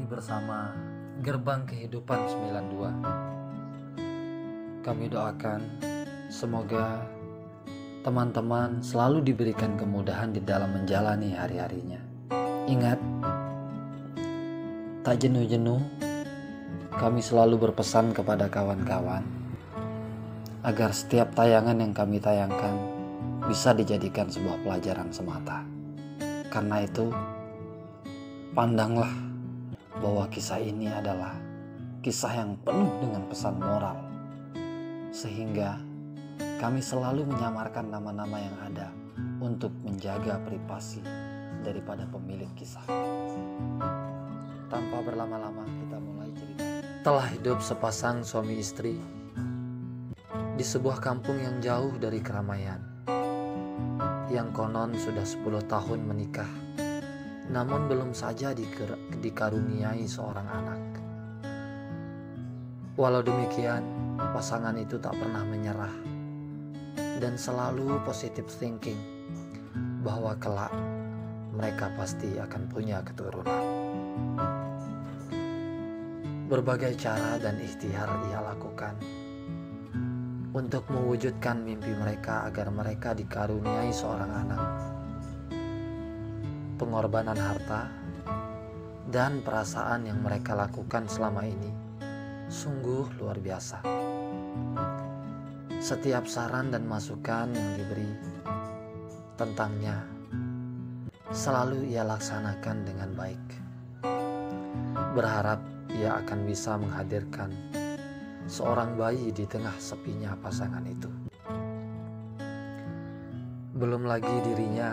bersama Gerbang Kehidupan 92. Kami doakan semoga teman-teman selalu diberikan kemudahan di dalam menjalani hari-harinya. Ingat, tak jenuh-jenuh, kami selalu berpesan kepada kawan-kawan agar setiap tayangan yang kami tayangkan bisa dijadikan sebuah pelajaran semata. Karena itu, pandanglah bahwa kisah ini adalah kisah yang penuh dengan pesan moral, sehingga kami selalu menyamarkan nama-nama yang ada untuk menjaga privasi daripada pemilik kisah. Tanpa berlama-lama, kita mulai cerita. Telah hidup sepasang suami istri di sebuah kampung yang jauh dari keramaian, yang konon sudah 10 tahun menikah, namun belum saja dikaruniai seorang anak. Walau demikian, pasangan itu tak pernah menyerah dan selalu positive thinking bahwa kelak mereka pasti akan punya keturunan. Berbagai cara dan ikhtiar ia lakukan untuk mewujudkan mimpi mereka agar mereka dikaruniai seorang anak. Pengorbanan harta dan perasaan yang mereka lakukan selama ini sungguh luar biasa. Setiap saran dan masukan yang diberi tentangnya selalu ia laksanakan dengan baik, berharap ia akan bisa menghadirkan seorang bayi di tengah sepinya pasangan itu. Belum lagi dirinya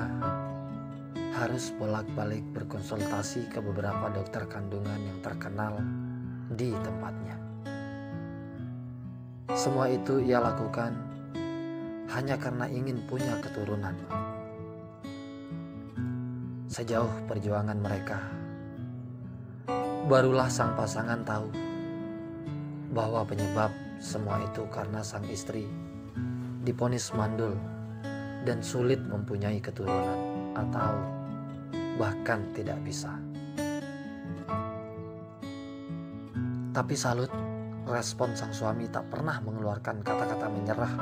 harus bolak-balik berkonsultasi ke beberapa dokter kandungan yang terkenal di tempatnya. Semua itu ia lakukan hanya karena ingin punya keturunan. Sejauh perjuangan mereka, barulah sang pasangan tahu bahwa penyebab semua itu karena sang istri divonis mandul dan sulit mempunyai keturunan atau bahkan tidak bisa. Tapi salut, respon sang suami tak pernah mengeluarkan kata-kata menyerah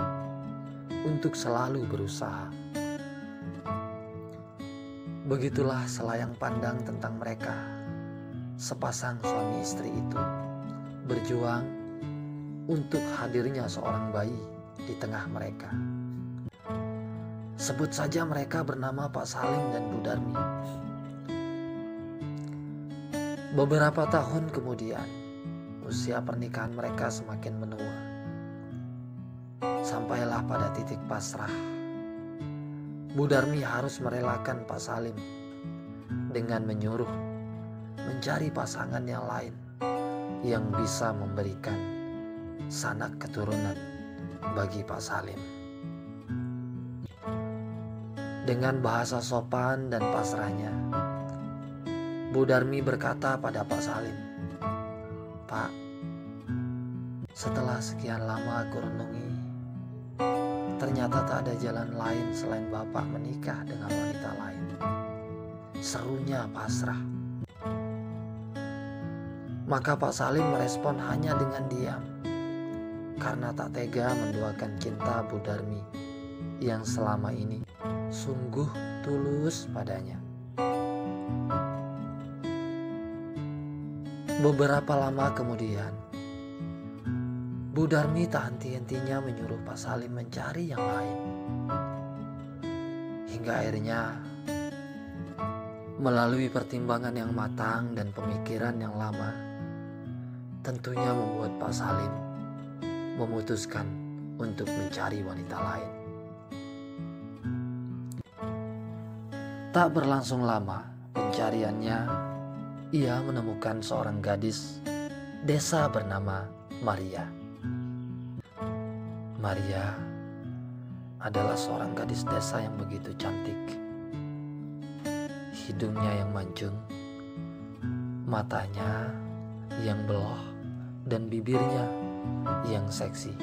untuk selalu berusaha. Begitulah selayang pandang tentang mereka, sepasang suami istri itu berjuang untuk hadirnya seorang bayi di tengah mereka. Sebut saja mereka bernama Pak Salim dan Bu Darmi. Beberapa tahun kemudian, usia pernikahan mereka semakin menua. Sampailah pada titik pasrah. Bu Darmi harus merelakan Pak Salim dengan menyuruh mencari pasangan yang lain yang bisa memberikan sanak keturunan bagi Pak Salim. Dengan bahasa sopan dan pasrahnya, Bu Darmi berkata pada Pak Salim, "Pak, setelah sekian lama aku renungi, ternyata tak ada jalan lain selain Bapak menikah dengan wanita lain." Serunya pasrah. Maka Pak Salim merespon hanya dengan diam, karena tak tega menduakan cinta Bu Darmi yang selama ini sungguh tulus padanya. Beberapa lama kemudian, Bu Darmi tak henti-hentinya menyuruh Pak Salim mencari yang lain. Hingga akhirnya, melalui pertimbangan yang matang dan pemikiran yang lama, tentunya membuat Pak Salim memutuskan untuk mencari wanita lain. Tak berlangsung lama pencariannya, ia menemukan seorang gadis desa bernama Maria. Maria adalah seorang gadis desa yang begitu cantik. Hidungnya yang mancung, matanya yang beloh, dan bibirnya yang seksi,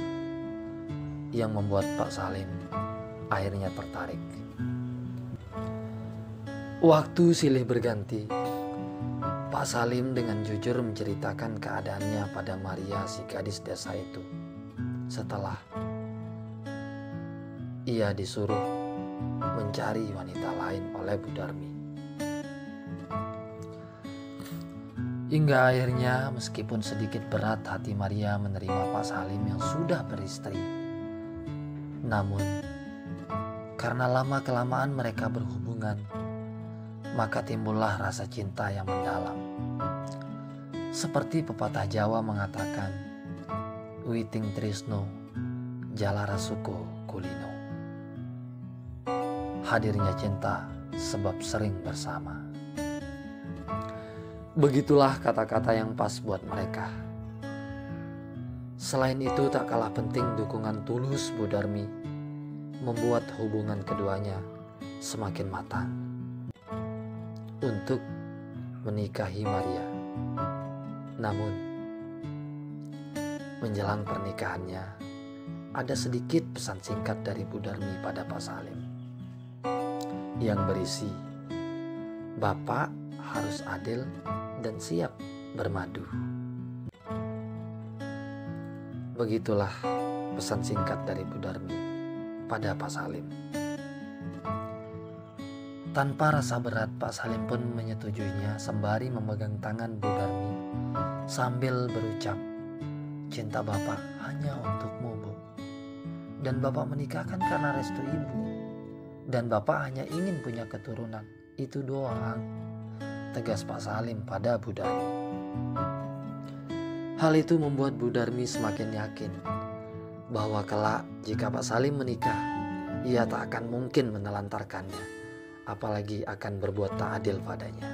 yang membuat Pak Salim akhirnya tertarik. Waktu silih berganti, Pak Salim dengan jujur menceritakan keadaannya pada Maria, si gadis desa itu. Setelah ia disuruh mencari wanita lain oleh Bu Darmi. Hingga akhirnya meskipun sedikit berat hati Maria menerima Pak Salim yang sudah beristri, namun karena lama-kelamaan mereka berhubungan, maka timbullah rasa cinta yang mendalam. Seperti pepatah Jawa mengatakan, Witing Trisno, Jalara Suko Kulino. Hadirnya cinta sebab sering bersama. Begitulah kata-kata yang pas buat mereka. Selain itu tak kalah penting dukungan tulus Bu Darmi membuat hubungan keduanya semakin matang untuk menikahi Maria. Namun menjelang pernikahannya ada sedikit pesan singkat dari Bu Darmi pada Pak Salim yang berisi, Bapak harus adil dan siap bermadu. Begitulah pesan singkat dari Bu Darmi pada Pak Salim. Tanpa rasa berat, Pak Salim pun menyetujuinya sembari memegang tangan Bu Darmi sambil berucap, cinta Bapak hanya untukmu, Bu. Dan Bapak menikahkan karena restu Ibu. Dan Bapak hanya ingin punya keturunan. Itu doang, tegas Pak Salim pada Bu Darmi. Hal itu membuat Bu Darmi semakin yakin bahwa kelak jika Pak Salim menikah, ia tak akan mungkin menelantarkannya, apalagi akan berbuat tak adil padanya.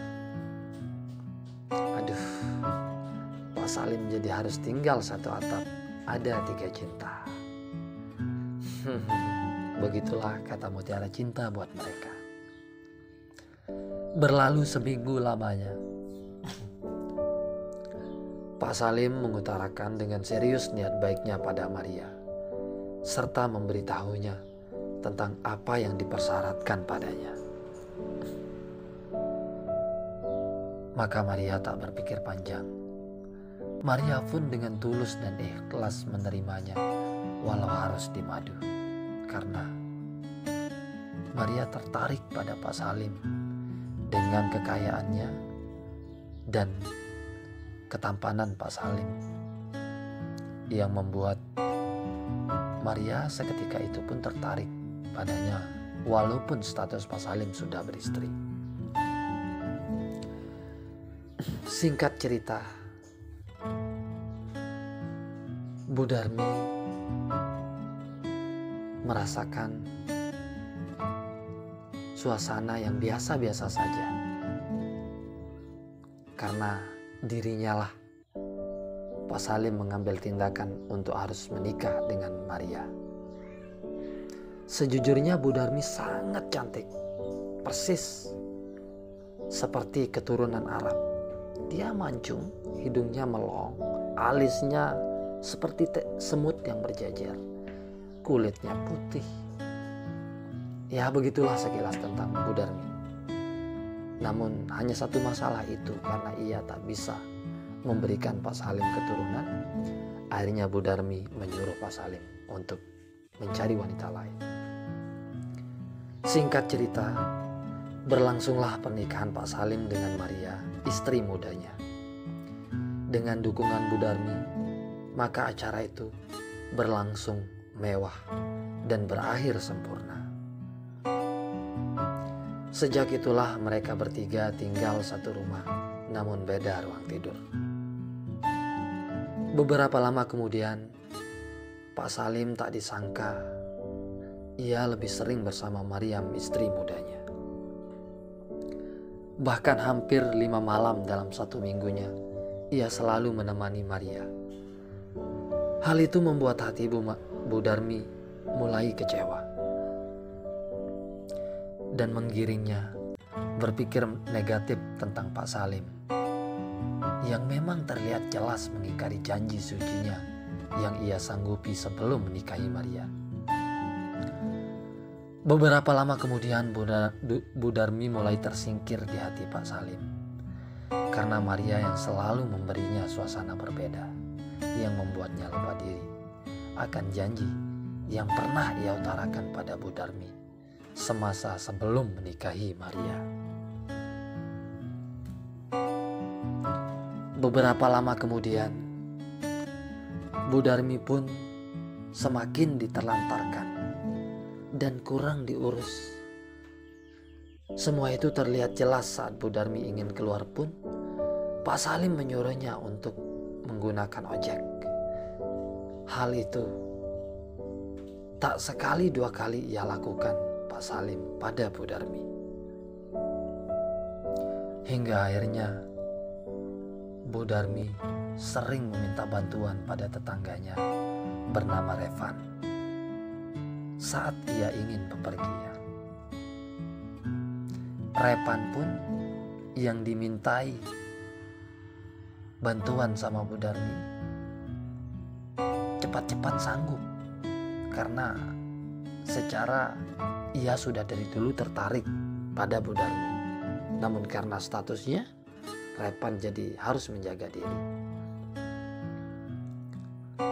Aduh, Pak Salim jadi harus tinggal satu atap, ada 3 cinta. Begitulah kata mutiara cinta buat mereka. Berlalu seminggu lamanya, Pak Salim mengutarakan dengan serius niat baiknya pada Maria, serta memberitahunya tentang apa yang dipersyaratkan padanya. Maka Maria tak berpikir panjang. Maria pun dengan tulus dan ikhlas menerimanya, walau harus dimadu. Karena Maria tertarik pada Pak Salim dengan kekayaannya dan ketampanan Pak Salim yang membuat Maria seketika itu pun tertarik padanya walaupun status Pak Salim sudah beristri. Singkat cerita, Bu Darmi merasakan suasana yang biasa-biasa saja karena dirinya lah Pak Salim mengambil tindakan untuk harus menikah dengan Maria. Sejujurnya Bu Darmi sangat cantik, persis seperti keturunan Arab. Dia mancung, hidungnya melong, alisnya seperti semut yang berjajar, kulitnya putih. Ya begitulah sekilas tentang Bu Darmi. Namun hanya satu masalah itu, karena ia tak bisa memberikan Pak Salim keturunan, akhirnya Bu Darmi menyuruh Pak Salim untuk mencari wanita lain. Singkat cerita, berlangsunglah pernikahan Pak Salim dengan Maria, istri mudanya. Dengan dukungan Bu Darmi, maka acara itu berlangsung mewah dan berakhir sempurna. Sejak itulah mereka bertiga tinggal satu rumah, namun beda ruang tidur. Beberapa lama kemudian, Pak Salim tak disangka ia lebih sering bersama Mariam, istri mudanya. Bahkan hampir 5 malam dalam satu minggunya, ia selalu menemani Maria. Hal itu membuat hati Bu Darmi mulai kecewa dan menggiringnya berpikir negatif tentang Pak Salim yang memang terlihat jelas mengingkari janji sucinya yang ia sanggupi sebelum menikahi Maria. Beberapa lama kemudian Bu Darmi mulai tersingkir di hati Pak Salim karena Maria yang selalu memberinya suasana berbeda, yang membuatnya lupa diri akan janji yang pernah ia utarakan pada Bu Darmi semasa sebelum menikahi Maria. Beberapa lama kemudian, Bu Darmi pun semakin diterlantarkan dan kurang diurus. Semua itu terlihat jelas saat Bu Darmi ingin keluar pun Pak Salim menyuruhnya untuk menggunakan ojek. Hal itu tak sekali dua kali ia lakukan Pak Salim pada Bu Darmi. Hingga akhirnya Bu Darmi sering meminta bantuan pada tetangganya bernama Revan saat ia ingin bepergian. Revan pun yang dimintai bantuan sama Bu Darmi cepat-cepat sanggup, karena secara ia sudah dari dulu tertarik pada Bu Darmi. Namun karena statusnya, Revan jadi harus menjaga diri.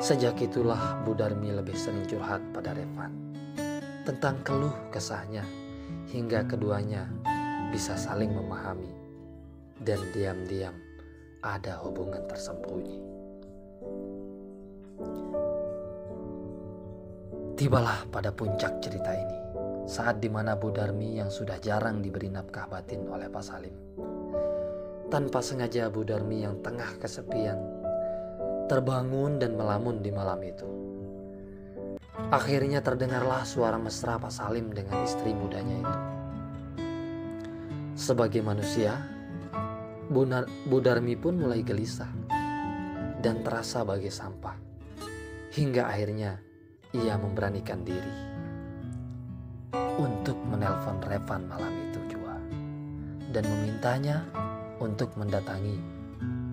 Sejak itulah Bu Darmi lebih sering curhat pada Revan tentang keluh kesahnya, hingga keduanya bisa saling memahami dan diam-diam ada hubungan tersembunyi. Tibalah pada puncak cerita ini, saat dimana Bu Darmi yang sudah jarang diberi nafkah batin oleh Pak Salim, tanpa sengaja Bu Darmi yang tengah kesepian terbangun dan melamun di malam itu. Akhirnya terdengarlah suara mesra Pak Salim dengan istri mudanya itu. Sebagai manusia, Bu Darmi pun mulai gelisah dan terasa bagai sampah. Hingga akhirnya ia memberanikan diri untuk menelpon Revan malam itu juga dan memintanya untuk mendatangi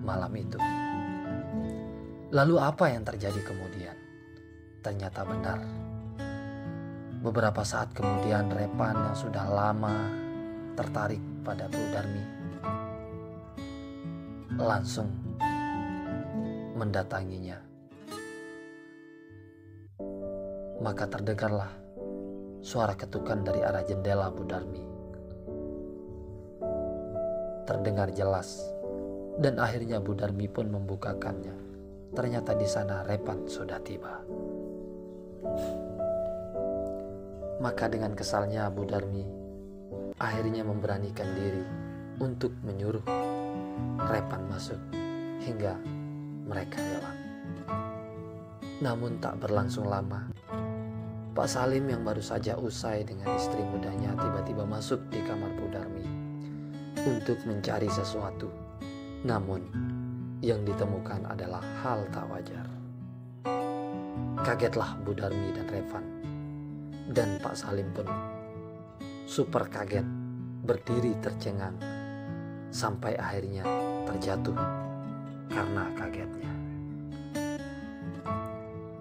malam itu. Lalu apa yang terjadi kemudian? Ternyata benar. Beberapa saat kemudian Revan yang sudah lama tertarik pada Bu Darmi langsung mendatanginya. Maka terdengarlah suara ketukan dari arah jendela Bu Darmi. Terdengar jelas dan akhirnya Bu Darmi pun membukakannya. Ternyata di sana Revan sudah tiba. Maka dengan kesalnya Bu Darmi akhirnya memberanikan diri untuk menyuruh Revan masuk hingga mereka rela. Namun tak berlangsung lama, Pak Salim yang baru saja usai dengan istri mudanya tiba-tiba masuk di kamar Bu Darmi untuk mencari sesuatu. Namun yang ditemukan adalah hal tak wajar. Kagetlah Bu Darmi dan Revan, dan Pak Salim pun super kaget, berdiri tercengang sampai akhirnya terjatuh karena kagetnya.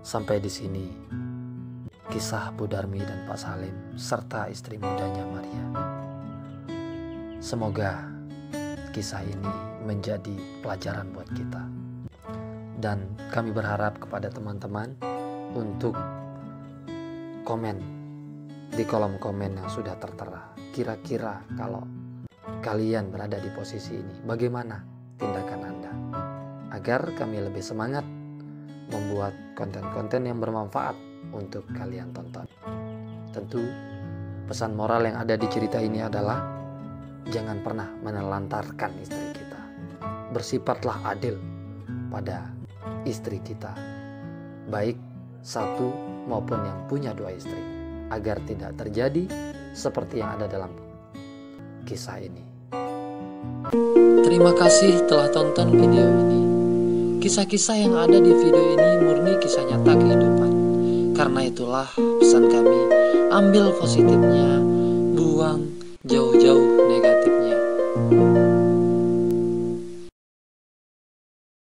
Sampai di sini kisah Bu Darmi dan Pak Salim serta istri mudanya Maria. Semoga kisah ini menjadi pelajaran buat kita. Dan kami berharap kepada teman-teman untuk komen di kolom komen yang sudah tertera. Kira-kira kalau kalian berada di posisi ini, bagaimana tindakan Anda? Agar kami lebih semangat membuat konten-konten yang bermanfaat untuk kalian tonton. Tentu pesan moral yang ada di cerita ini adalah jangan pernah menelantarkan istri kita. Bersifatlah adil pada istri kita, baik satu maupun yang punya dua istri, agar tidak terjadi seperti yang ada dalam kisah ini. Terima kasih telah tonton video ini. Kisah-kisah yang ada di video ini murni kisah nyata kehidupan. Karena itulah pesan kami, ambil positifnya, buang jauh-jauh